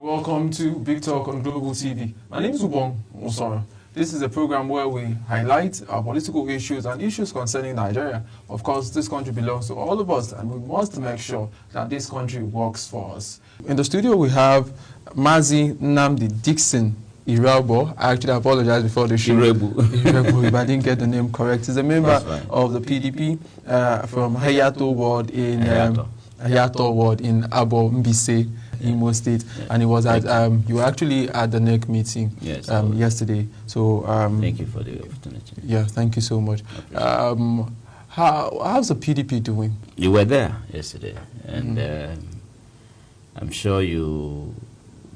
Welcome to Big Talk on Global TV. My name is Ubong Osoro. This is a program where we highlight our political issues and issues concerning Nigeria. Of course, this country belongs to all of us, and we must make sure that this country works for us. In the studio, we have Mazi, Nnamdi, Dickson-Iroegbu. I actually apologize before the show. Iroegbu, if I didn't get the name correct. He's a member of the PDP from Hayato ward in Hayato ward in Abo Mbise, Imo State, and it was at you were actually at the NEC meeting yesterday. So thank you for the opportunity. Yeah, thank you so much. How's the PDP doing? You were there yesterday, and I'm sure you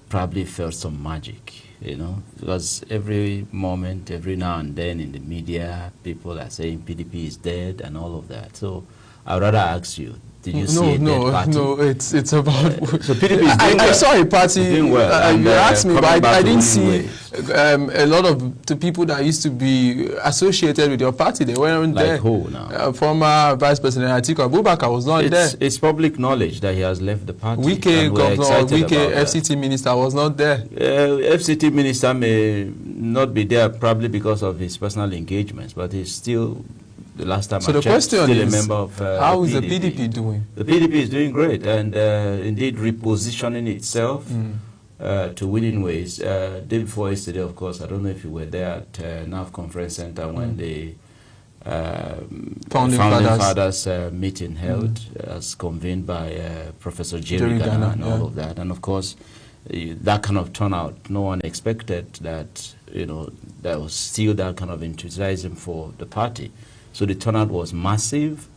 probably felt some magic, you know, because every moment, every now and then in the media, people are saying PDP is dead and all of that. So I'd rather ask you, did you see a dead party? No, it's about... so PDP is doing I saw a party, doing well, you asked me, but I didn't see a lot of the people that used to be associated with your party. They weren't there. Like who now? Former Vice President Atiku Abubakar was not there. It's public knowledge that he has left the party. Governor, FCT minister was not there. FCT minister may not be there probably because of his personal engagements, but he's still... The last time I checked, still a member of how is the PDP doing? The PDP is doing great, and indeed repositioning itself to winning ways. Day before yesterday, of course, I don't know if you were there at NAF Conference Center when the Founding Fathers meeting held, as convened by Professor Jerry Ghana and all of that. And of course, that kind of turnout, no one expected that, you know, there was still that kind of enthusiasm for the party. So the turnout was massive,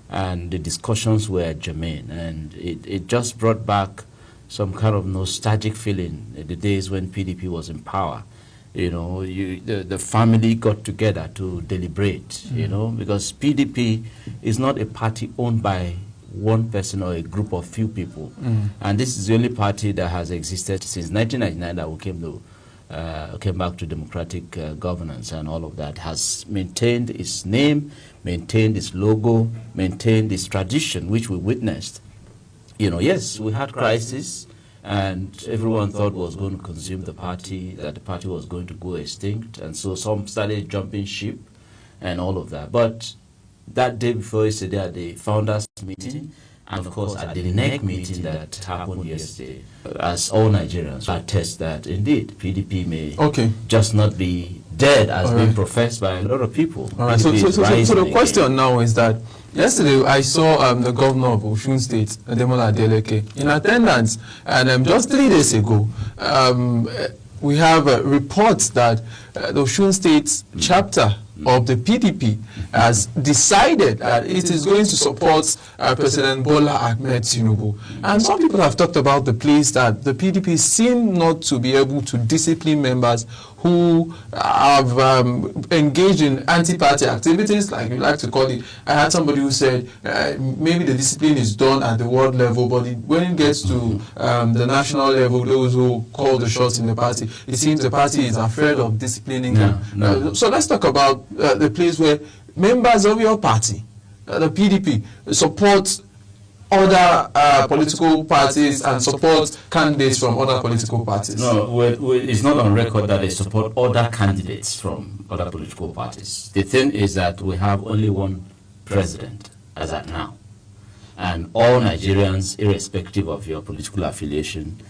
and the discussions were germane, and it just brought back some kind of nostalgic feeling, the days when PDP was in power. You know, the family got together to deliberate, you know, because PDP is not a party owned by one person or a group of few people. And this is the only party that has existed since 1999 that we came back to democratic governance, and all of that has maintained its name, maintained its logo, maintained its tradition, which we witnessed. You know, yes, we had crisis, and everyone thought was going to consume the party, that the party was going to go extinct, and so some started jumping ship and all of that. But that day before yesterday at the founders meeting, and of course at the NEC meeting that happened yesterday, as all Nigerians attest that indeed PDP may just not be dead as being professed by a lot of people. All right. So the question now is that yesterday I saw the governor of Osun State, Ademola Adeleke, in attendance, and just 3 days ago, we have reports that the Osun State chapter of the PDP has decided that it is going to support President Bola Ahmed Tinubu. And some people have talked about the place that the PDP seem not to be able to discipline members who have engaged in anti-party activities, like you like to call it. I had somebody who said maybe the discipline is done at the world level, but when it gets to the national level, those who call the shots in the party, it seems the party is afraid of disciplining them. So let's talk about the place where members of your party, the PDP, support other political parties and support candidates from other political parties. No, it's not on record that they support other candidates from other political parties. The thing is that we have only one president as at now. And all Nigerians, irrespective of your political affiliation,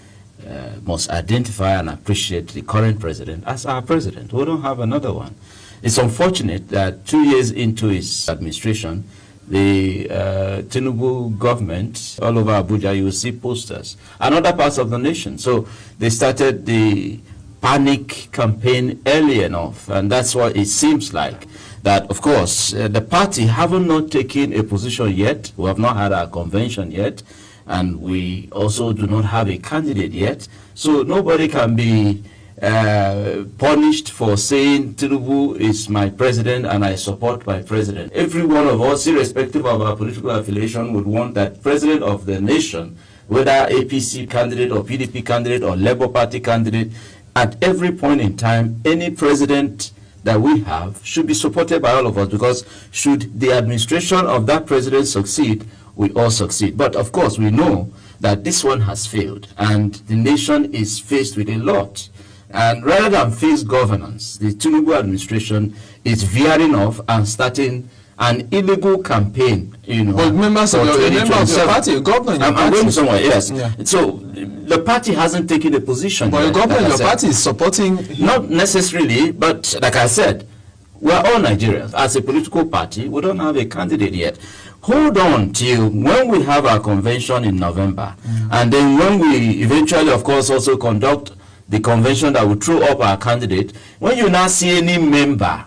must identify and appreciate the current president as our president. We don't have another one. It's unfortunate that 2 years into his administration, the Tinubu government, all over Abuja, you will see posters and other parts of the nation. So they started the panic campaign early enough, and that's what it seems like. That, of course, the party haven't not taken a position yet. We have not had our convention yet, and we also do not have a candidate yet. So nobody can be punished for saying Tinubu is my president and I support my president. Every one of us, irrespective of our political affiliation, would want that president of the nation, whether APC candidate or PDP candidate or Labour Party candidate, at every point in time, any president that we have should be supported by all of us, because should the administration of that president succeed, we all succeed. But of course, we know that this one has failed and the nation is faced with a lot. And rather than face governance, the Tinubu administration is veering off and starting an illegal campaign, But members of your party, governor, I'm going somewhere, yes. Yeah. So the party hasn't taken a position. But yet, the governor, like your party is supporting. Not necessarily, but like I said, we're all Nigerians. As a political party, we don't have a candidate yet. Hold on till when we have our convention in November, and then when we eventually, of course, also conduct the convention that will throw up our candidate. When you now see any member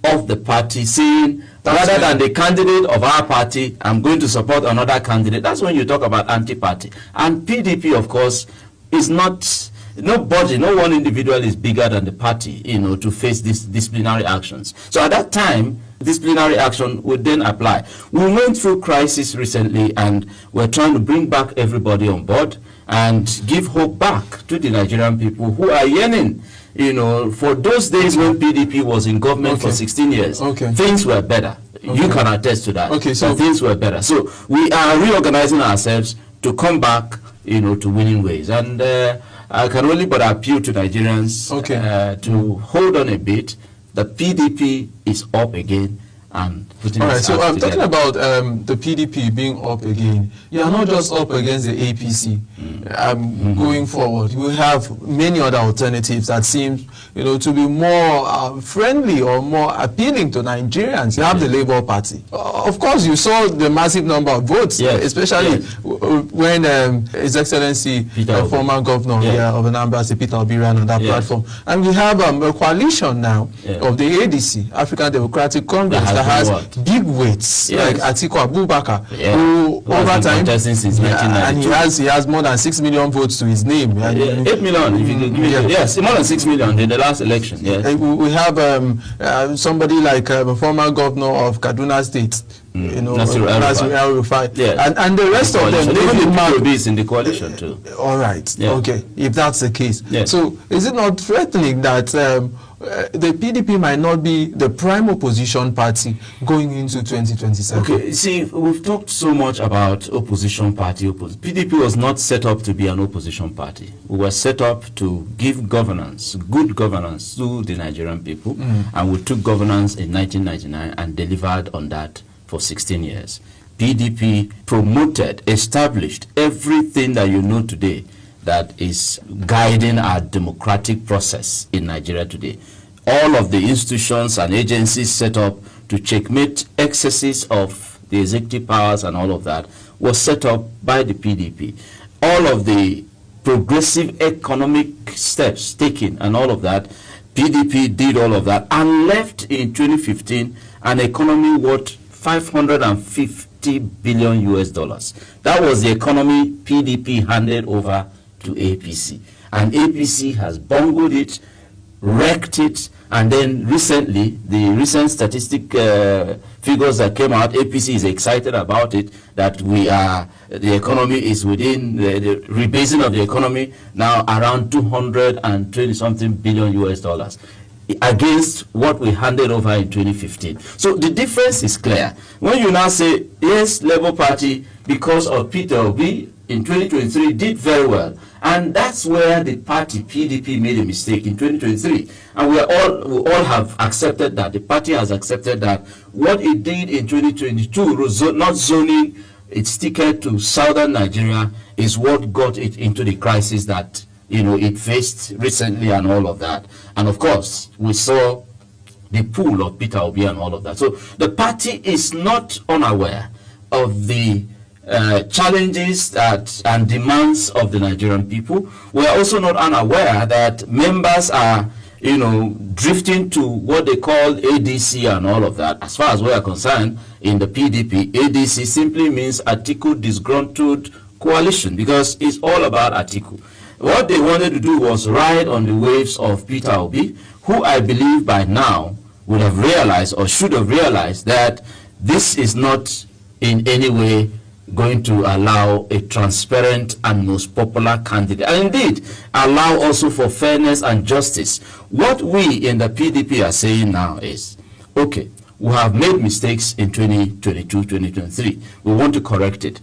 of the party saying, rather than the candidate of our party, I'm going to support another candidate, that's when you talk about anti-party. And PDP, of course, is not, nobody, no one individual is bigger than the party, to face these disciplinary actions. So at that time, disciplinary action would then apply. We went through crisis recently, and we're trying to bring back everybody on board and give hope back to the Nigerian people who are yearning, for those days when PDP was in government for 16 years. Things were better. You can attest to that. So things were better. So we are reorganizing ourselves to come back, to winning ways. And I can only but appeal to Nigerians to hold on a bit. The PDP is up again and putting. All right, so I'm together. talking about the PDP being up again. You are not just up against the APC. Going forward, we have many other alternatives that seem, to be more friendly or more appealing to Nigerians. You have the Labour Party. Of course, you saw the massive number of votes, especially when His Excellency, former governor of Nnamdi, Peter Obi, ran on that platform. And we have a coalition now of the ADC, African Democratic Congress, that has big weights, like Atiku Abubakar, who over time, and he has more than 6 million votes to his name. 8 million, if you can give it. Yes, more than 6 million in the last election. Yes. We have somebody like a former governor of Kaduna State, Nasir El-Rufai, and the rest of them. Even the PDPs in the coalition too. All right, okay, if that's the case. So is it not threatening that the PDP might not be the prime opposition party going into 2027? Okay, see, we've talked so much about opposition party. PDP was not set up to be an opposition party. We were set up to give governance, good governance to the Nigerian people, and we took governance in 1999 and delivered on that for 16 years. PDP promoted, established everything that you know today that is guiding our democratic process in Nigeria today. All of the institutions and agencies set up to checkmate excesses of the executive powers and all of that was set up by the PDP. All of the progressive economic steps taken and all of that, PDP did all of that and left in 2015 an economy worth 550 billion US dollars. That was the economy PDP handed over to APC, and APC has bungled it, wrecked it, and then recently, the recent statistic figures that came out, APC is excited about it, that the economy is within the rebasing of the economy now around 220 something billion US dollars against what we handed over in 2015. So the difference is clear. When you now say, yes, Labour Party, because of Peter Obi, in 2023 did very well, and that's where the party PDP made a mistake in 2023, and we all have accepted that. The party has accepted that what it did in 2022, not zoning its ticket to southern Nigeria, is what got it into the crisis that it faced recently and all of that. And of course, we saw the pull of Peter Obi and all of that. So the party is not unaware of the challenges and demands of the Nigerian people. We are also not unaware that members are, drifting to what they call ADC and all of that. As far as we are concerned, in the PDP, ADC simply means Atiku Disgruntled Coalition, because it's all about Atiku. What they wanted to do was ride on the waves of Peter Obi, who I believe by now would have realized or should have realized that this is not in any way going to allow a transparent and most popular candidate, and indeed allow also for fairness and justice. What we in the PDP are saying now is, okay, we have made mistakes in 2022, 2023. We want to correct it.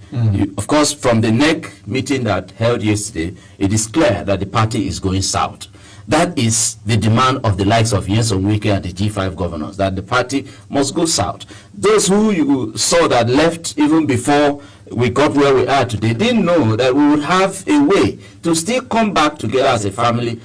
Of course, from the NEC meeting that held yesterday, it is clear that the party is going south. That is the demand of the likes of Nyesom Wike and the G5 governors, that the party must go south. Those who you saw that left even before we got where we are today didn't know that we would have a way to still come back together as a family,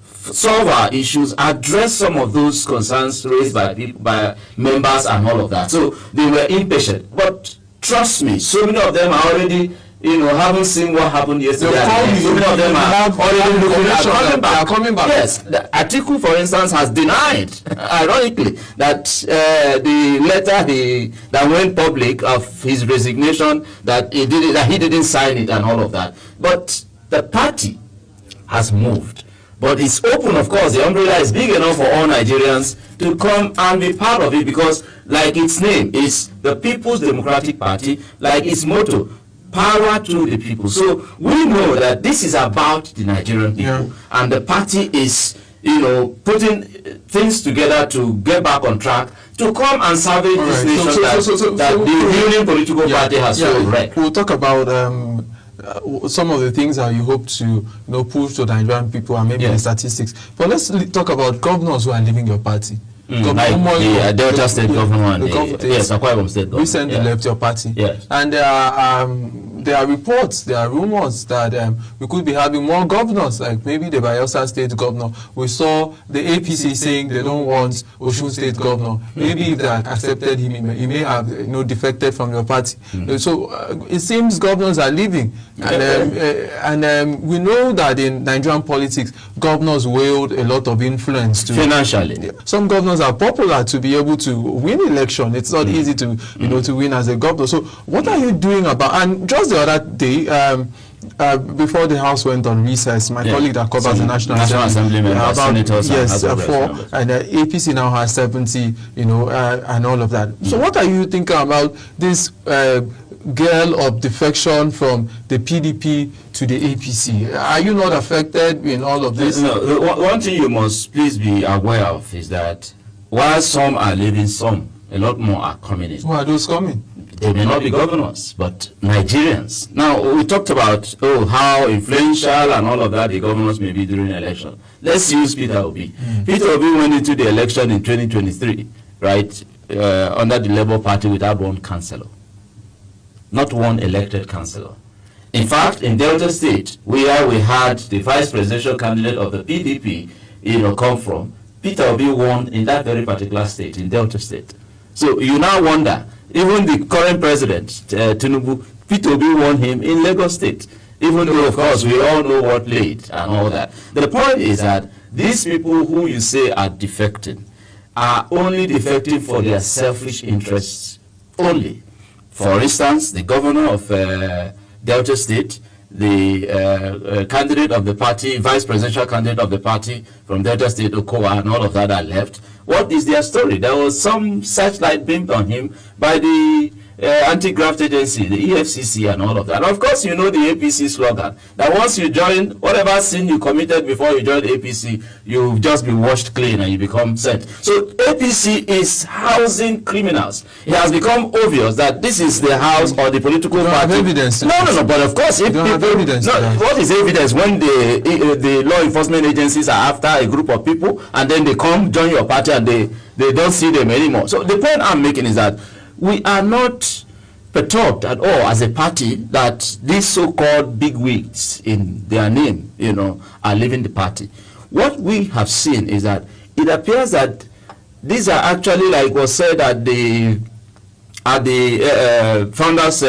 solve our issues, address some of those concerns raised by people, by members and all of that. So they were impatient. But trust me, so many of them are already, having seen what happened yesterday. So many of them are already looking at coming back. Yes, the Atiku, for instance, has denied, ironically, that the letter that went public of his resignation, that he didn't sign it and all of that. But the party has moved. But it's open, of course. The umbrella is big enough for all Nigerians to come and be part of it, because, like its name is the People's Democratic Party, like its motto, power to the people. So we know that this is about the Nigerian people, and the party is, putting things together to get back on track, to come and salvage this nation that the ruling political party has so wrecked. We'll talk about some of the things that you hope to push to the Nigerian people, and maybe the statistics. But let's talk about governors who are leaving your party. Like the Delta State governor, yes, Akwa Ibom State governor recently left your party. Yes. And there are reports, there are rumors that we could be having more governors, like maybe the Bayelsa State governor. We saw the APC saying they don't want Osun State governor. Maybe if they had accepted him, he may have defected from your party. So it seems governors are leaving. And we know that in Nigerian politics, governors wield a lot of influence financially. Some governors are popular to be able to win election. It's not easy to to win as a governor. So what are you doing about? And just the other day, before the House went on recess, my colleague that covers the National Assembly members, senators, and APC now has 70, and all of that. So what are you thinking about this girl of defection from the PDP to the APC? Are you not affected in all of this? No, one thing you must please be aware of is that while some are leaving, a lot more are coming in. Who are those coming? They may not be governors, but Nigerians. Now, we talked about how influential and all of that the governors may be during election. Let's use Peter Obi. Peter Obi went into the election in 2023, right, under the Labour Party without one councillor. Not one elected councillor. In fact, in Delta State, where we had the vice presidential candidate of the PDP, come from, Peter Obi won in that very particular state, in Delta State. So you now wonder, even the current president, Tinubu, Peter Obi won him in Lagos State, even though, of course, we all know what played and all that. The point is that these people who you say are defecting are only defecting for their selfish interests only. For instance, the governor of Delta State, the candidate of the party, vice presidential candidate of the party from Delta State, Okowa, and all of that are left. What is their story? There was some searchlight beamed on him by the anti-graft agency, the EFCC, and all of that. And of course, you know the APC slogan, that once you join, whatever sin you committed before you joined APC, you'll just be washed clean and you become sent. So APC is housing criminals. It has become obvious that this is the house or the political party. Have evidence. No, but of course, if have evidence. What is evidence when the law enforcement agencies are after a group of people and then they come join your party and they don't see them anymore? So the point I'm making is that we are not perturbed at all as a party that these so-called bigwigs in their name, are leaving the party. What we have seen is that it appears that these are actually, like was said at the founders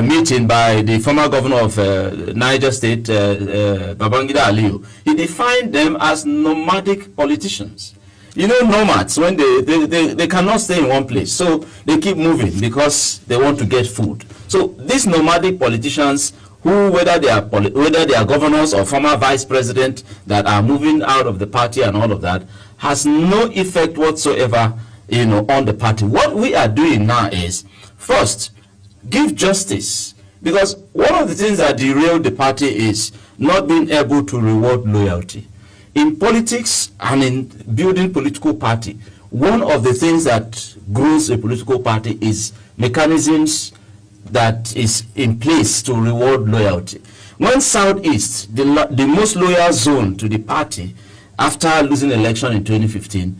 meeting by the former governor of Niger State, Babangida Aliyu. He defined them as nomadic politicians. Nomads, when they cannot stay in one place, so they keep moving because they want to get food. So these nomadic politicians, who whether they are governors or former vice president that are moving out of the party and all of that, has no effect whatsoever, on the party. What we are doing now is, first, give justice, because one of the things that derailed the party is not being able to reward loyalty. In politics and in building political party, one of the things that grows a political party is mechanisms that is in place to reward loyalty. When Southeast, the most loyal zone to the party after losing election in 2015,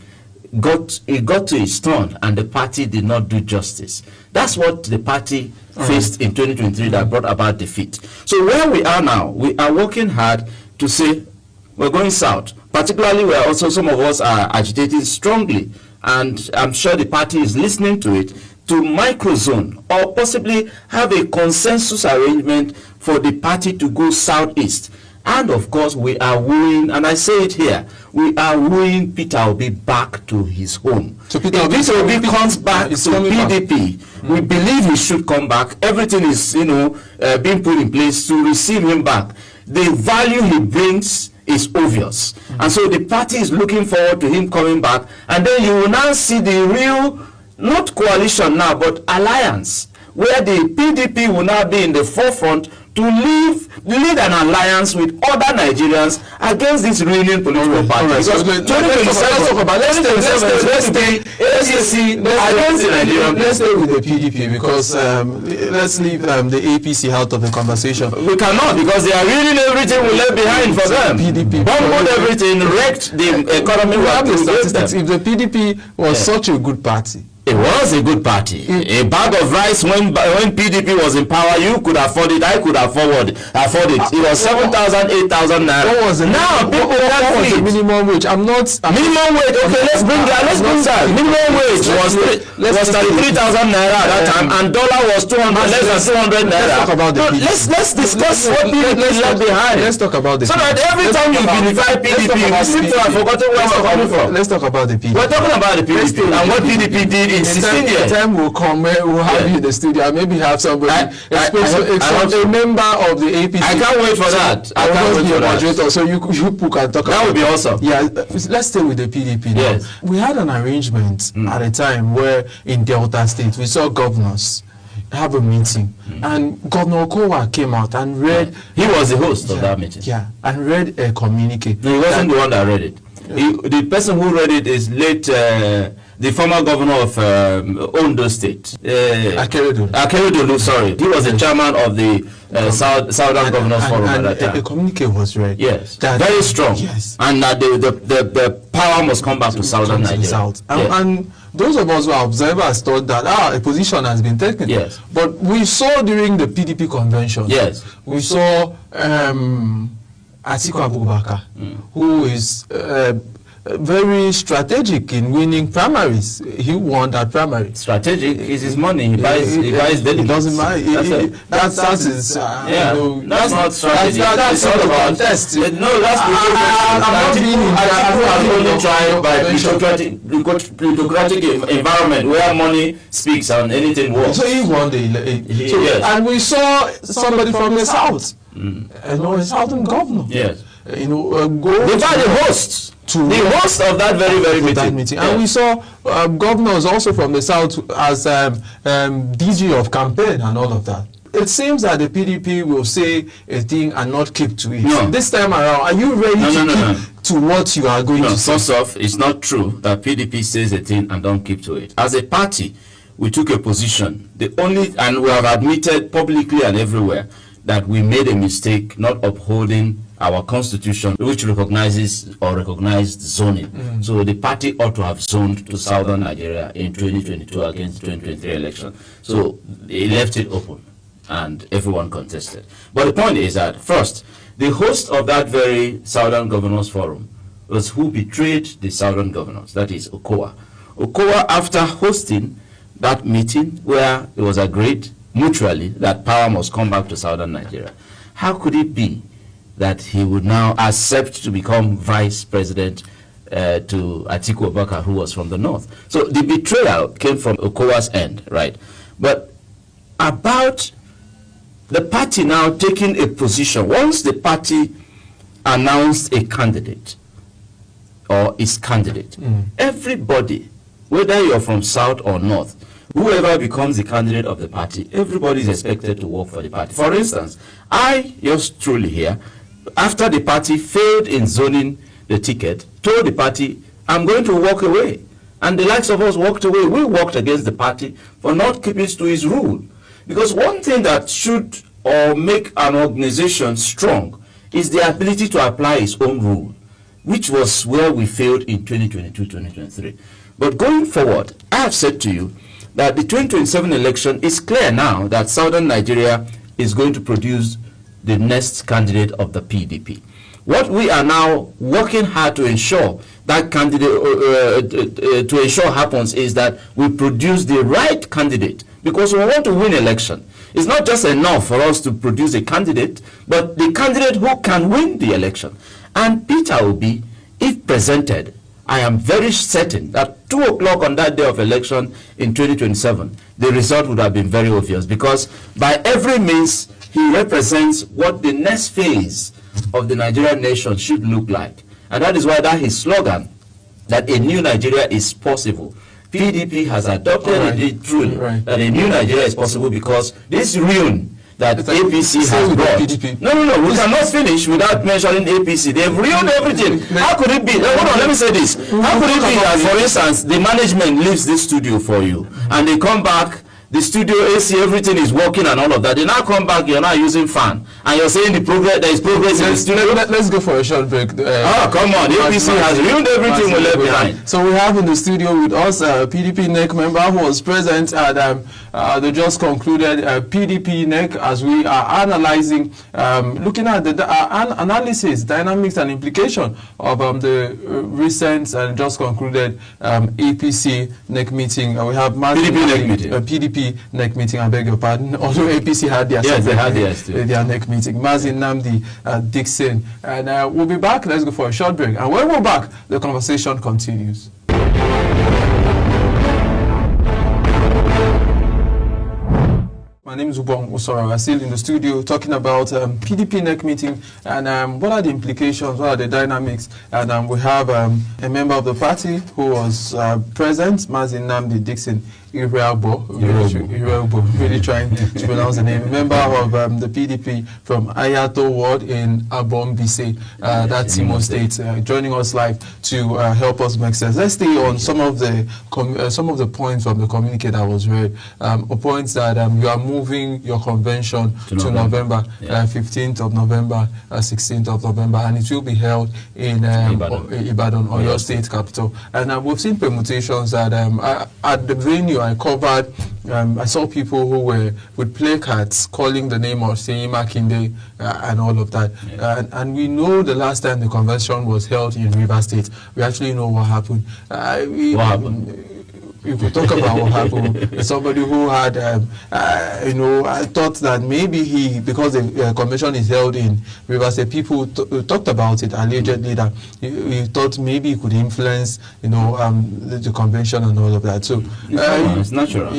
got to its turn and the party did not do justice. That's what the party faced in 2023 that brought about defeat. So where we are now, we are working hard to say we're going south. Particularly where also some of us are agitating strongly, and I'm sure the party is listening to it, to microzone or possibly have a consensus arrangement for the party to go southeast. And of course, we are wooing, and I say it here, we are wooing Peter Obi back to his home. So Peter Obi comes back to PDP. We believe he should come back. Everything is, being put in place to receive him back. The value he brings is obvious. And so the party is looking forward to him coming back. And then you will now see the real, not coalition now, but alliance, where the PDP will now be in the forefront to lead an alliance with other Nigerians against this reigning political party. Let's stay with the PDP because let's leave the APC out of the conversation. We cannot, because they are reading everything we left behind for them. PDP bungled everything, wrecked the economy. We have the statistics. If the PDP was such a good party, it was a good party. A bag of rice when PDP was in power, you could afford it, I could afford it. It was 7,000, 8,000 naira. What was the minimum wage? Minimum wage. Okay, let's bring that. Minimum wage was 33,000 naira at that time, and dollar was 200, less than 200 naira. Let's talk about the PDP. Let's discuss what PDP left behind. Let's talk about the PDP. So that every time you vilify PDP, you seem to have forgotten where we're coming from. Let's talk about the PDP. We're talking about the PDP and what PDP did in 16 years. The time will come where we'll have you in the studio and maybe have somebody, a member of the APC. I can't wait for that. I can't wait for that. So you people can talk about that. Would be awesome. Yeah, let's stay with the PDP now. Yes. We had an arrangement at a time where in Delta State we saw governors have a meeting and Governor Okowa came out and read. He was the host of that meeting. Yeah, and read a communique. No, he wasn't the one that read it. The person who read it is late, the former governor of Ondo State. Akeredolu, sorry. He was the chairman of the Southern Governors Forum at that time. The communique was read. Yes, very strong. Yes. And that the power must come back to Southern Nigeria. South. And those of us who are observers thought that a position has been taken. Yes. But we saw during the PDP convention. Yes. We saw Atiku Abubakar, who is very strategic in winning primaries. He won that primary. Strategic is his money. He buys it doesn't matter. That's his. That's not strategy. That's not a contest. No, that's only tried by plutocratic environment where money speaks and anything works. So he won the election. And we saw somebody from the south. A southern governor. Yes. Go. They got the hosts. The host of that very meeting. And we saw governors also from the south as DG of campaign and all of that. It seems that the PDP will say a thing and not keep to it. No. This time around, are you ready to keep to what you are going to say? First off, it's not true that PDP says a thing and don't keep to it. As a party, we took a position. And we have admitted publicly and everywhere that we made a mistake not upholding our constitution, which recognizes or recognized zoning. So the party ought to have zoned to Southern Nigeria in 2022 against the 2023 election. So they left it open and everyone contested. But the point is that, first, the host of that very Southern Governors Forum was who betrayed the Southern Governors, that is Okowa. Okowa, after hosting that meeting where it was agreed mutually that power must come back to Southern Nigeria, how could it be that he would now accept to become vice president to Atiku Abubakar, who was from the north? So the betrayal came from Okowa's end, right? But about the party now taking a position, once the party announced a candidate or its candidate, everybody, whether you're from south or north, whoever becomes the candidate of the party, everybody is expected to work for the party. For instance, I, yours truly here, after the party failed in zoning the ticket, told the party, I'm going to walk away. And the likes of us walked away. We walked against the party for not keeping to its rule. Because one thing that should or make an organization strong is the ability to apply its own rule, which was where we failed in 2022-2023. But going forward, I have said to you that the 2027 election is clear now that Southern Nigeria is going to produce the next candidate of the PDP. What we are now working hard to ensure that candidate to ensure happens is that we produce the right candidate, because we want to win election. It's not just enough for us to produce a candidate, but the candidate who can win the election. And Peter Obi, if presented, I am very certain that 2 o'clock on that day of election in 2027, the result would have been very obvious, because by every means he represents what the next phase of the Nigerian nation should look like. And that is why that his slogan, that a new Nigeria is possible. PDP has adopted it truly, that a new Nigeria is possible, because this ruin that APC has brought. No, we cannot finish without mentioning APC. They've ruined everything. How could it be? Hold on, let me say this. How could it be that, for instance, the management leaves this studio for you, and they come back, the studio AC, everything is working and all of that. They now come back, you're not using fan, and you're saying there is progress in the studio. Let's go for a short break. Come on, APC has ruined everything we left behind. So we have in the studio with us a PDP NEC member who was present at the just concluded PDP NEC, as we are analyzing, looking at the analysis, dynamics and implication of the recent and just concluded APC NEC meeting. We have PDP NEC meeting. PDP NEC meeting, I beg your pardon. Although APC had their their NEC meeting. Mazi, Nnamdi, Dickson, and we'll be back. Let's go for a short break. And when we're back, the conversation continues. My name is Ubong Usora. We're still in the studio talking about PDP NEC meeting and what are the implications, what are the dynamics. And we have a member of the party who was present, Mazi Nnamdi Dickson-Iroegbu, really trying to pronounce the name. Member of the PDP from Ayato Ward in Abombise, that's Imo State, joining us live to help us make sense. Let's stay on some of the points from the communique that was read, points that you are moving your convention to November 15th of November, 16th of November, and it will be held in Ibadan, or your state capital. And we've seen permutations that at the venue I covered, I saw people who were with placards calling the name of Seyi Makinde and all of that. And we know the last time the convention was held in Rivers State, we actually know what happened. What happened? You could talk about what happened. Somebody who had, I thought that maybe because the convention is held in Rivers State, people talked about it allegedly, that he thought maybe he could influence, the convention and all of that. So it's natural.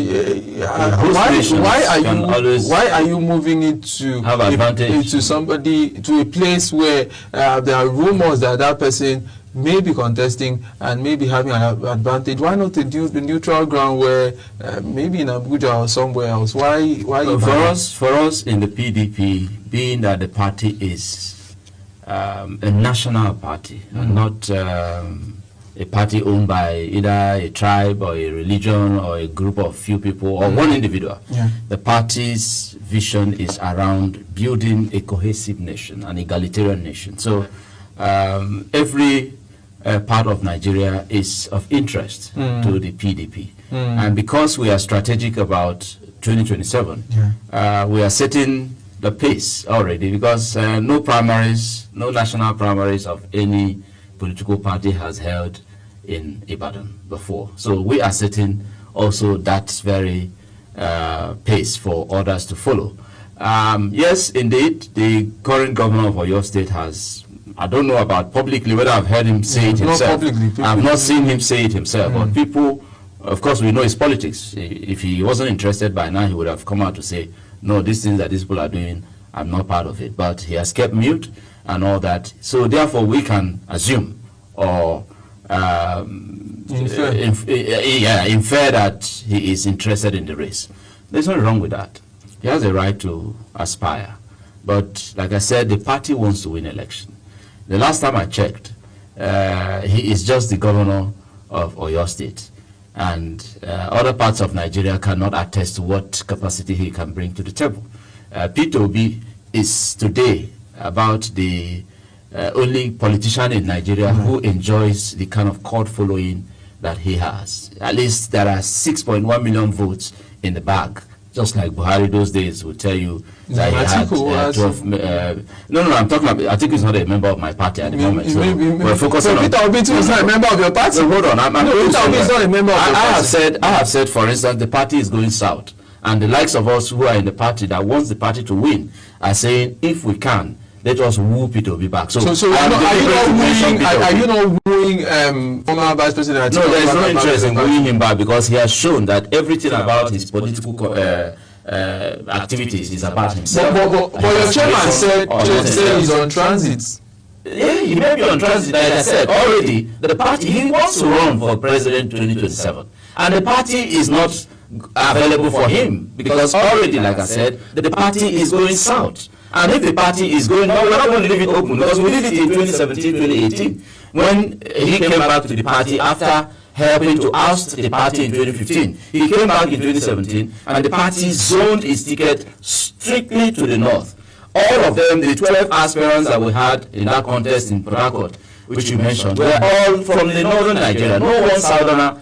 Why are you moving it to have advantage to somebody, to a place where there are rumors that person may be contesting and maybe having an advantage? Why not the neutral ground where maybe in Abuja or somewhere else? Why for us in the PDP, being that the party is a national party and not a party owned by either a tribe or a religion or a group of few people or one individual, the party's vision is around building a cohesive nation, an egalitarian nation. So every part of Nigeria is of interest to the PDP. And because we are strategic about 2027, we are setting the pace already, because no national primaries of any political party has held in Ibadan before. So we are setting also that very pace for others to follow. Yes, indeed, the current governor of Oyo State has, I don't know about publicly whether I've heard him say it himself. I've not seen him say it himself. But people, of course, we know his politics. If he wasn't interested by now, he would have come out to say, no, these things that these people are doing, I'm not part of it. But he has kept mute and all that. So therefore, we can assume or infer that he is interested in the race. There's nothing wrong with that. He has a right to aspire. But like I said, the party wants to win election. The last time I checked, he is just the governor of Oyo State. and other parts of Nigeria cannot attest to what capacity he can bring to the table. Peter Obi is today about the only politician in Nigeria who enjoys the kind of court following that he has. At least there are 6.1 million votes in the bag. Just like Buhari those days would tell you that he had 12... no, I'm talking about... I think he's not a member of my party at the moment. So we're focusing on... Peter Obi too is not a member of your party. So hold on. Peter Obi is not a member of your party. I have said, for instance, the party is going south. And the likes of us who are in the party that wants the party to win are saying, if we can, let us woo Peter Obi back. So are you not wooing former Vice President? No, there is no interest in wooing him back because he has shown that everything about his political activities is about himself. But your chairman said he's on transit. Yeah, he may be on transit. Like I said already, the party, he wants to run for president 2027. And the party is not available for him because already, like I said, the party is going south. And if the party is going, no, we're not going to leave it open because we did it in 2017, 2018 when he came back to the party after helping to oust the party in 2015. He came back in 2017 and the party zoned its ticket strictly to the north. All of them, the 12 aspirants that we had in that contest in Port Harcourt, which you mentioned, were all from the northern Nigeria. No one southerner,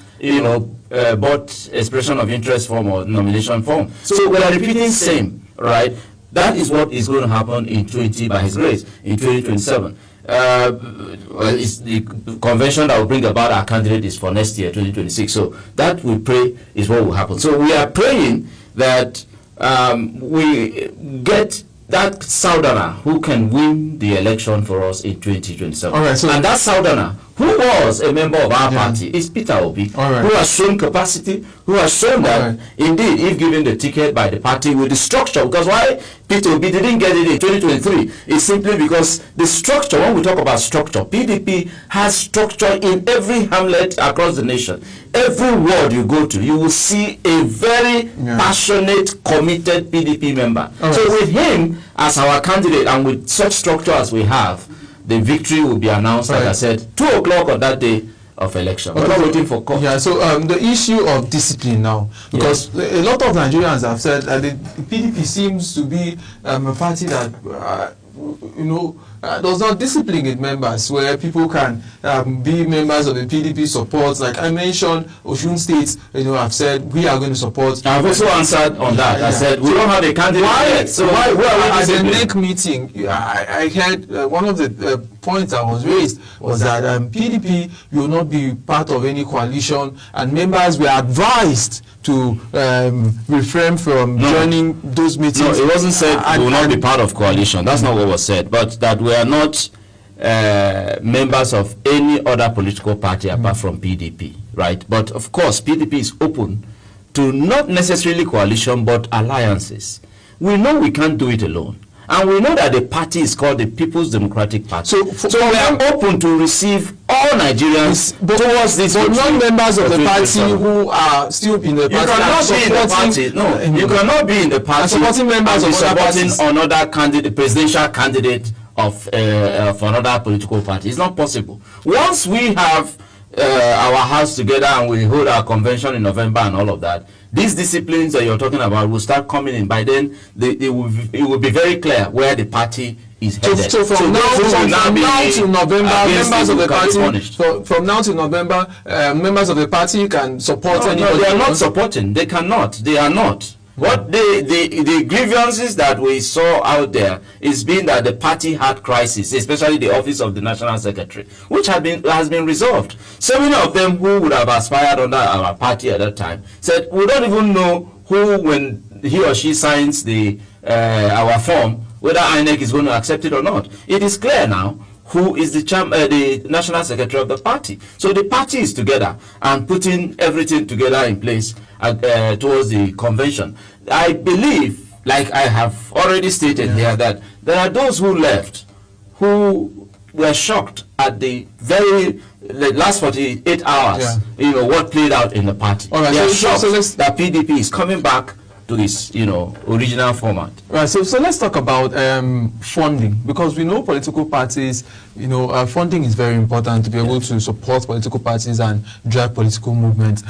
bought expression of interest form or nomination form. So we are repeating same, right? That is what is going to happen by his grace, in 2027. It's the convention that will bring about our candidate is for next year, 2026. So that we pray is what will happen. So we are praying that we get that southerner who can win the election for us in 2027. All right, and that southerner who was a member of our party is Peter Obi, who has shown capacity, who has shown that indeed, if given the ticket by the party with the structure, because why Peter Obi didn't get it in 2023 is simply because the structure, when we talk about structure, PDP has structure in every hamlet across the nation. Every ward you go to, you will see a very passionate, committed PDP member. So with him as our candidate and with such structure as we have, the victory will be announced, like I said, 2 o'clock on that day of election. We're not waiting for court. Yeah, so the issue of discipline now, because a lot of Nigerians have said that the PDP seems to be a party that, does not discipline its members, where people can be members of the PDP support. Like I mentioned, Osun State, have said we are going to support. I've also answered on that. I said we don't have a candidate yet. So why at the NEC meeting, I heard one of the points that was raised was that PDP will not be part of any coalition, and members were advised to refrain from joining those meetings. No, it wasn't said we will not be part of coalition. That's not what was said. But that we are not members of any other political party apart from PDP, right? But of course, PDP is open to not necessarily coalition, but alliances. We know we can't do it alone. And we know that the party is called the People's Democratic Party. So we are open to receive all Nigerians towards this. But non-members of the party who are still in the party. You cannot be in the party. Supporting members of other parties. Another candidate, presidential candidate of another political party. It's not possible. Once we have our house together and we hold our convention in November and all of that, these disciplines that you're talking about will start coming in. By then, it will be very clear where the party is headed. So from now to November, members of the party. From now to November, members of the party can support anybody. No, they are not supporting. They cannot. They are not. What the grievances that we saw out there is being that the party had crisis, especially the office of the National Secretary, which has been resolved. So many of them who would have aspired under our party at that time said, we don't even know who, when he or she signs our form, whether INEC is going to accept it or not. It is clear now who is the National Secretary of the party. So the party is together and putting everything together in place towards the convention. I believe, like I have already stated here, that there are those who left who were shocked at the last 48 hours, what played out in the party. Right, they are shocked that PDP is coming back to its, original format. Right. So let's talk about funding, because we know political parties, funding is very important to be able to support political parties and drive political movements.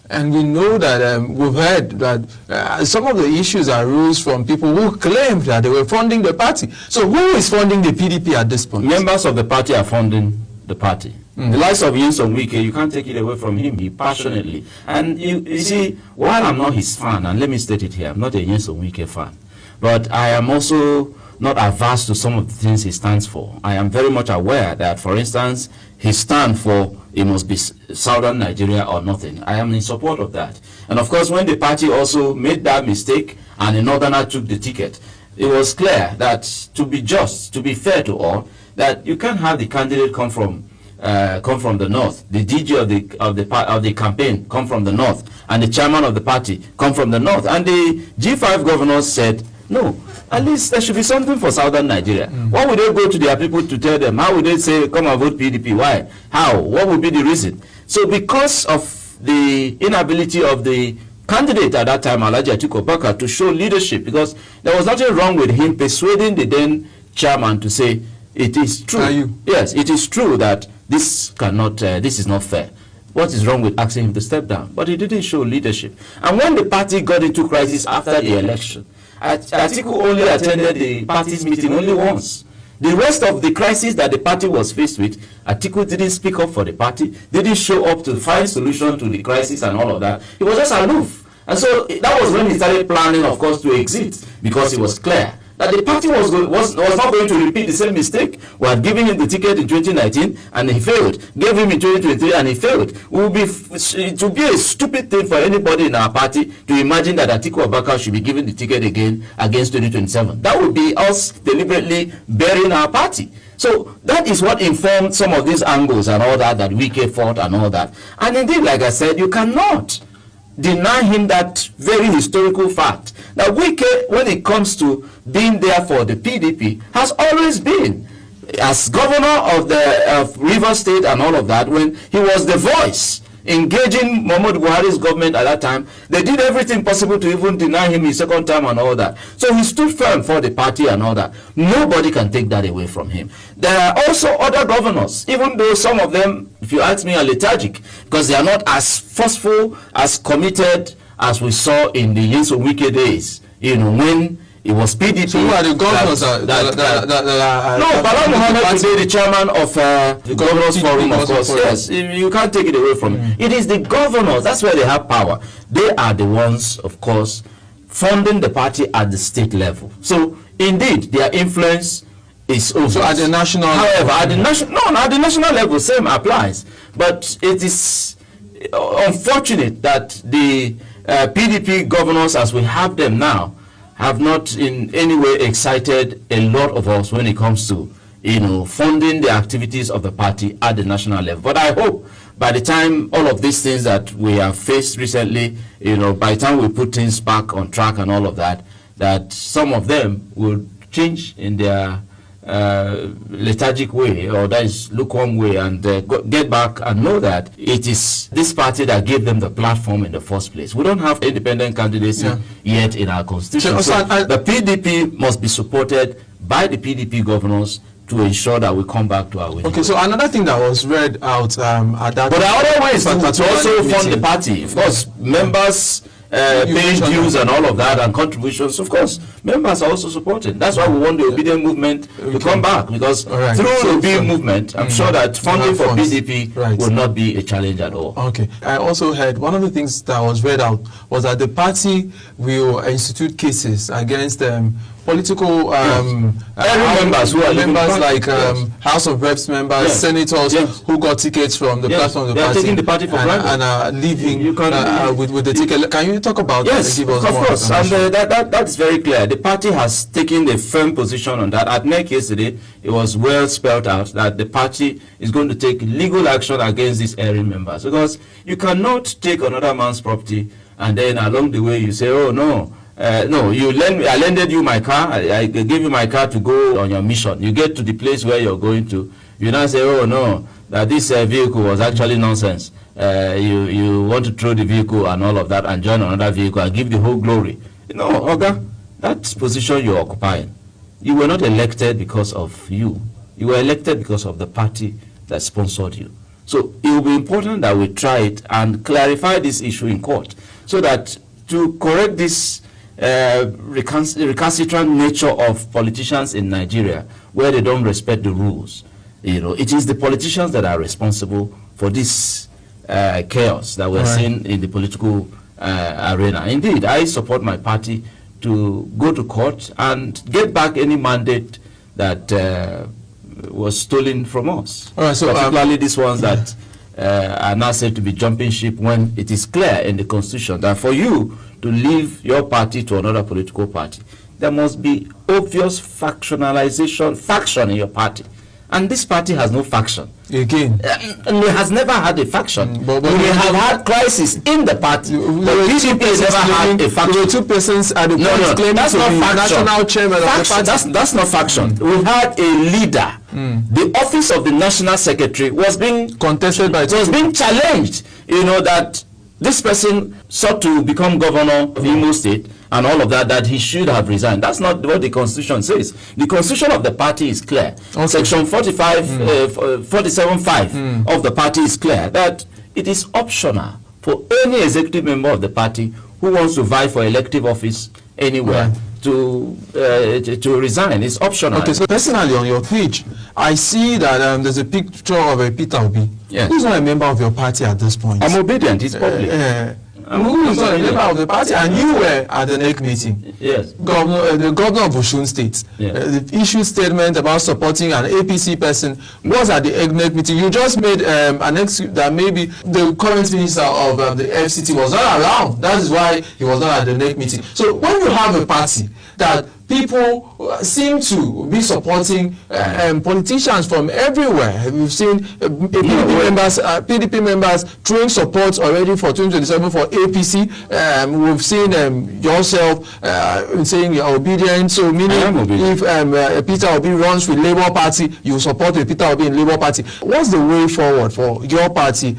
And we know that we've heard that some of the issues arose from people who claimed that they were funding the party. So who is funding the PDP at this point? Members of the party are funding the party. The likes of Dickson-Iroegbu, you can't take it away from him. He passionately. And you see, while I'm not his fan, and let me state it here, I'm not a Dickson-Iroegbu fan, but I am also not averse to some of the things he stands for. I am very much aware that, for instance, his stand for it must be southern Nigeria or nothing. I am in support of that. And of course, when the party also made that mistake and a northerner took the ticket, it was clear that, to be just, to be fair to all, that you can't have the candidate come from the north, the DG of the campaign come from the north, and the chairman of the party come from the north. And the G5 governors said, no, at least there should be something for southern Nigeria. Why would they go to their people to tell them? How would they say, come and vote PDP? Why? How? What would be the reason? So because of the inability of the candidate at that time, Alhaji Atiku Abubakar, to show leadership, because there was nothing wrong with him persuading the then chairman to say, it is true. Yes, it is true that this is not fair. What is wrong with asking him to step down? But he didn't show leadership. And when the party got into crisis after the election, Atiku only attended the party's meeting only once. The rest of the crisis that the party was faced with, Atiku didn't speak up for the party, didn't show up to find solution to the crisis and all of that. He was just aloof. And so that was when he started planning, of course, to exit, because it was clear that the party was not going to repeat the same mistake. We had given him the ticket in 2019 and he failed. Gave him in 2023 and he failed. It would be a stupid thing for anybody in our party to imagine that Atiku Abubakar should be given the ticket again against 2027. That would be us deliberately burying our party. So that is what informed some of these angles and all that Wike fought and all that. And indeed, like I said, you cannot deny him that very historical fact that Wike, when it comes to being there for the PDP, has always been, as governor of Rivers State and all of that, when he was the voice engaging Muhammadu Buhari's government at that time. They did everything possible to even deny him his second term and all that. So he stood firm for the party and all that. Nobody can take that away from him. There are also other governors, even though some of them, if you ask me, are lethargic, because they are not as forceful, as committed as we saw in the Dickson-Iroegbu days, when it was PDP. So who are the governors No, Bala Mohammed today, the chairman of the Governors Forum, of course. Yes, you can't take it away from him. It is the governors, that's where they have power. They are the ones, of course, funding the party at the state level. So, indeed, their influence is over. So at the national level? However, at the national level, same applies. But it is unfortunate that the PDP governors, as we have them now, have not in any way excited a lot of us when it comes to, funding the activities of the party at the national level. But I hope by the time all of these things that we have faced recently, by the time we put things back on track and all of that, that some of them will change in their lethargic way, or that is lukewarm way, and get back and know that it is this party that gave them the platform in the first place. We don't have independent candidacy yet in our constitution. So the PDP must be supported by the PDP governors to ensure that we come back to our winning. Okay, so another thing that was read out at that. But there are other ways to also fund the party. Of course, members paying dues and all of that, and contributions, of course, members are also supported. That's why we want the obedient movement to come back, because through the obedient movement, I'm sure that funding for PDP will not be a challenge at all. Okay. I also heard one of the things that was read out was that the party will institute cases against political members who are members like House of Reps members, senators who got tickets from the platform of the party, taking the party for granted and are leaving with the ticket. Can you talk about that? Yes, of course. And that is very clear. The party has taken a firm position on that. At NEC yesterday, it was well spelled out that the party is going to take legal action against these erring members, because you cannot take another man's property and then along the way you say, oh no, I lended you my car, I gave you my car to go on your mission. You get to the place where you're going to, You now say, oh no, that this vehicle was actually nonsense. You want to throw the vehicle and all of that and join another vehicle and give the whole glory. No, Oga, that position you're occupying, you were not elected because of you. You were elected because of the party that sponsored you. So it will be important that we try it and clarify this issue in court, so that to correct this recalcitrant nature of politicians in Nigeria, where they don't respect the rules. It is the politicians that are responsible for this chaos that we're seeing in the political arena. Indeed, I support my party to go to court and get back any mandate that was stolen from us. All right, so particularly these ones that are now said to be jumping ship, when it is clear in the Constitution that for you to leave your party to another political party, there must be obvious faction in your party. And this party has no faction. Again. And it has never had a faction. But we have had crisis in the party. The PDP never had a faction. There were two persons at the point claiming to be national chairman of the party. That's not faction. We had a leader. The office of the national secretary was being contested by was being challenged. That this person sought to become governor of Imo State and all of that he should have resigned. That's not what the Constitution says. The Constitution of the party is clear. Okay. Section 47.5 of the party is clear that it is optional for any executive member of the party who wants to vie for elective office anywhere to resign. It's optional. Okay, so personally on your page, I see that there's a picture of a Peter Obi. Yes. Who's not a member of your party at this point? I'm obedient. It's public. Who is not a member of the party, and you were at the NEC meeting. Yes. The governor of Osun State, the issued statement about supporting an APC person was at the NEC meeting. You just made an excuse that maybe the current minister of the FCT was not around. That is why he was not at the NEC meeting. So when you have a party that people seem to be supporting politicians from everywhere. We've seen PDP members throwing support already for 2027 for APC. We've seen yourself saying you're obedient. So meaning if Peter Obi runs with Labour Party, you support Peter Obi in Labour Party. What's the way forward for your party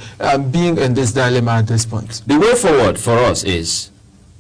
being in this dilemma at this point? The way forward for us is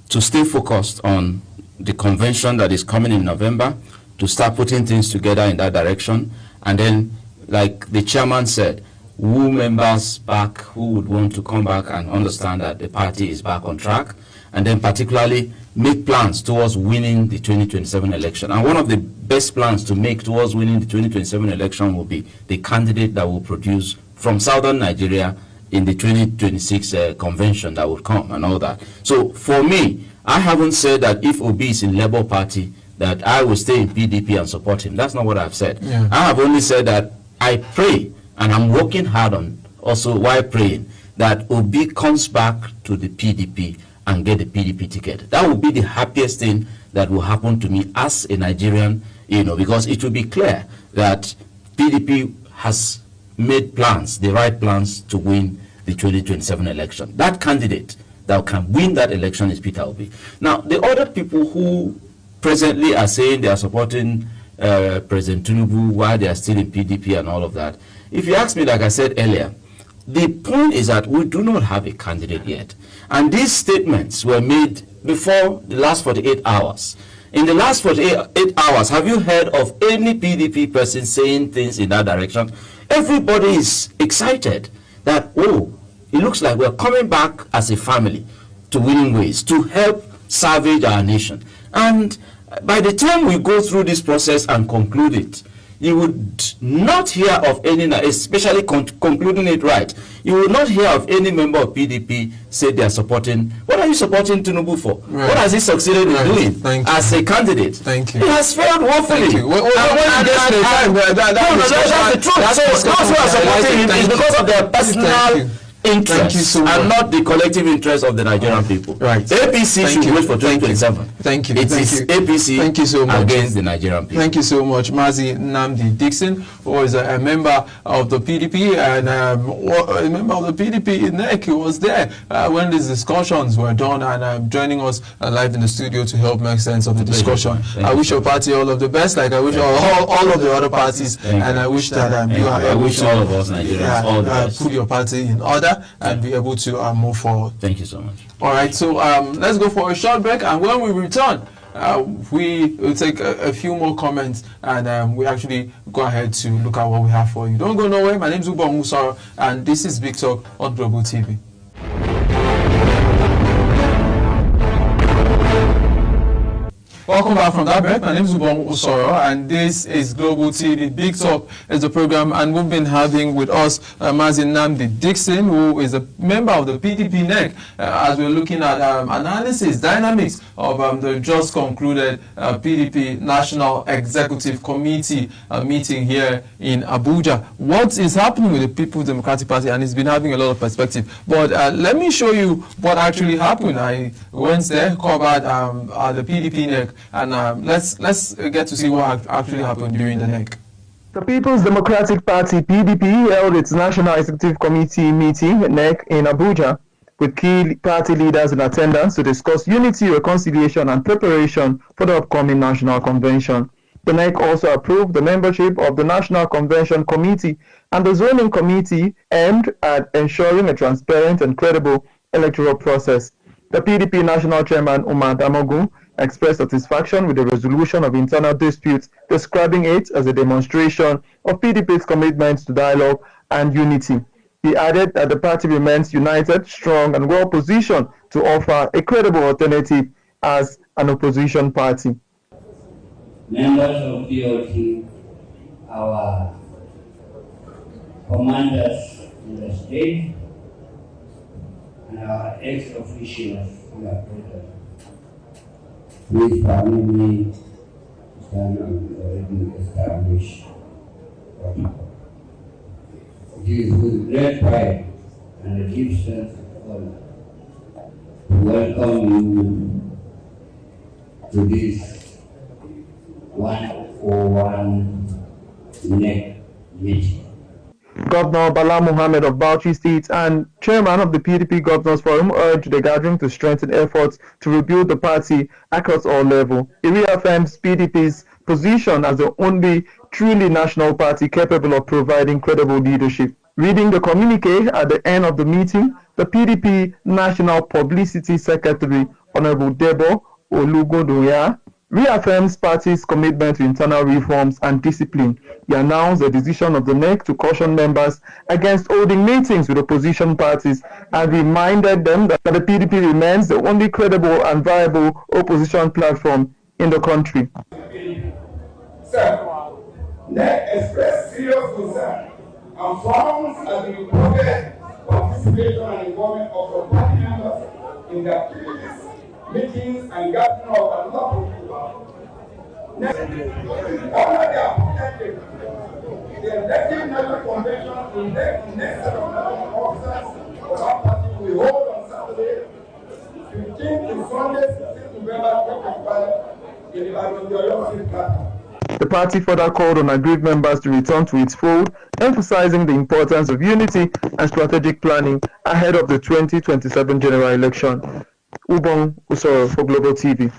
to stay focused on the convention that is coming in November, to start putting things together in that direction. And then, like the chairman said, who members back who would want to come back and understand that the party is back on track, and then particularly make plans towards winning the 2027 election. And one of the best plans to make towards winning the 2027 election will be the candidate that will produce from southern Nigeria in the 2026 convention that will come and all that. So for me, I haven't said that if Obi is in Labour Party that I will stay in PDP and support him. That's not what I've said. Yeah. I have only said that I pray, and I'm working hard on also while praying, that Obi comes back to the PDP and get the PDP ticket. That will be the happiest thing that will happen to me as a Nigerian, because it will be clear that PDP has made plans, the right plans to win the 2027 election. That candidate that can win that election is Peter Obi. Now, the other people who presently are saying they are supporting President Tinubu while they are still in PDP and all of that, if you ask me, like I said earlier, the point is that we do not have a candidate yet. And these statements were made before the last 48 hours. In the last 48 hours, have you heard of any PDP person saying things in that direction? Everybody is excited that, it looks like we're coming back as a family to winning ways, to help salvage our nation. And by the time we go through this process and conclude it, you would not hear of any, especially concluding it right, you will not hear of any member of PDP say they are supporting. What are you supporting Tinubu for? Right. What has he succeeded in doing as a candidate? Thank you. He has failed woefully. That's the truth. Those who are supporting him is because of their personal interests and not the collective interests of the Nigerian people. Right. APC should wait for 2027. Thank you. It is APC against the Nigerian people. Thank you so much, Mazi Nnamdi Dickson, who is a member of the PDP and a member of the PDP NEC. He was there when these discussions were done and joining us live in the studio to help make sense of the discussion. I wish your party all of the best, like I wish all of the other parties, and I wish that you are able to all of us Nigerians all the best. Put your party in order and be able to move forward. Thank you so much. All right, so let's go for a short break, and when we return, we will take a few more comments, and we actually go ahead to look at what we have for you. Don't go nowhere. My name is Ubong Musaro, and this is Big Talk on Global TV. Welcome back from that break. My name is Ubong Usoro, and this is Global TV. Big Talk is the program, and we've been having with us Mazi Nnamdi Dickson, who is a member of the PDP NEC, as we're looking at analysis, dynamics of the just concluded PDP National Executive Committee meeting here in Abuja. What is happening with the People's Democratic Party, and it's been having a lot of perspective. But let me show you what actually happened. I went there, covered the PDP NEC, and let's get to see what actually happened during the NEC. The People's Democratic Party (PDP) held its National Executive Committee meeting (NEC) in Abuja, with key party leaders in attendance to discuss unity, reconciliation, and preparation for the upcoming National Convention. The NEC also approved the membership of the National Convention Committee and the Zoning Committee, aimed at ensuring a transparent and credible electoral process. The PDP National Chairman Umar Damogu expressed satisfaction with the resolution of internal disputes, describing it as a demonstration of PDP's commitment to dialogue and unity. He added that the party remains united, strong, and well positioned to offer a credible alternative as an opposition party. Members of POT, our commanders in the state, and our ex-officials who are present. Please permit me to stand on the already established protocol. It is with great pride and a deep sense of honor to welcome you to this 101 NEC meeting. Governor Bala Muhammad of Bauchi State and chairman of the PDP Governors Forum urged the gathering to strengthen efforts to rebuild the party across all levels. He reaffirms PDP's position as the only truly national party capable of providing credible leadership. Reading the communique at the end of the meeting, the PDP National Publicity Secretary, Honorable Debo Olugodoya, reaffirms party's commitment to internal reforms and discipline. He announced the decision of the NEC to caution members against holding meetings with opposition parties and reminded them that the PDP remains the only credible and viable opposition platform in the country. Sir, NEC expressed serious concern and frowns at the reported participation and involvement of the party members in the activities, meetings, and gathering of another people. Next, under the appointed the elective national convention will next set of national officers of our party will hold on Saturday, 15 to Sunday, 16 November 2025 in the Ibadan capital. The party further called on aggrieved members to return to its fold, emphasizing the importance of unity and strategic planning ahead of the 2027 general election. Ubong Usoro for Global TV.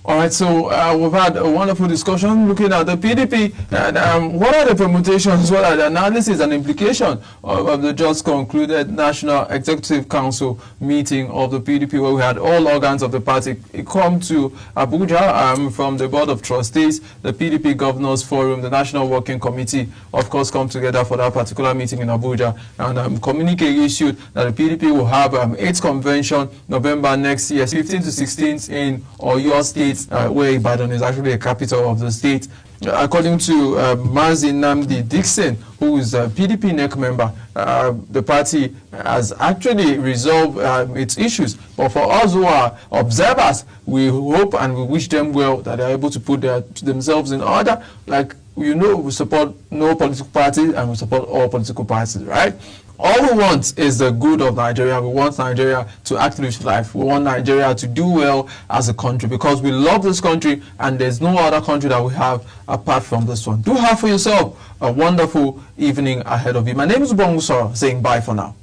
All right, so we've had a wonderful discussion looking at the PDP and what are the permutations, what are the analysis and implication of the just concluded National Executive Council meeting of the PDP, where we had all organs of the party come to Abuja from the Board of Trustees, the PDP Governors Forum, the National Working Committee, of course, come together for that particular meeting in Abuja, and communique issued that the PDP will have its convention November next year, 15th to 16th in Oyo State, where Ibadan is actually a capital of the state. According to Mazi Nnamdi Dickson, who is a PDP NEC member, the party has actually resolved its issues. But for us who are observers, we hope and we wish them well that they are able to put themselves in order. Like, you know, we support no political party and we support all political parties, right? All we want is the good of Nigeria. We want Nigeria to actually thrive. We want Nigeria to do well as a country because we love this country and there's no other country that we have apart from this one. Do have for yourself a wonderful evening ahead of you. My name is Bongo Sora, saying bye for now.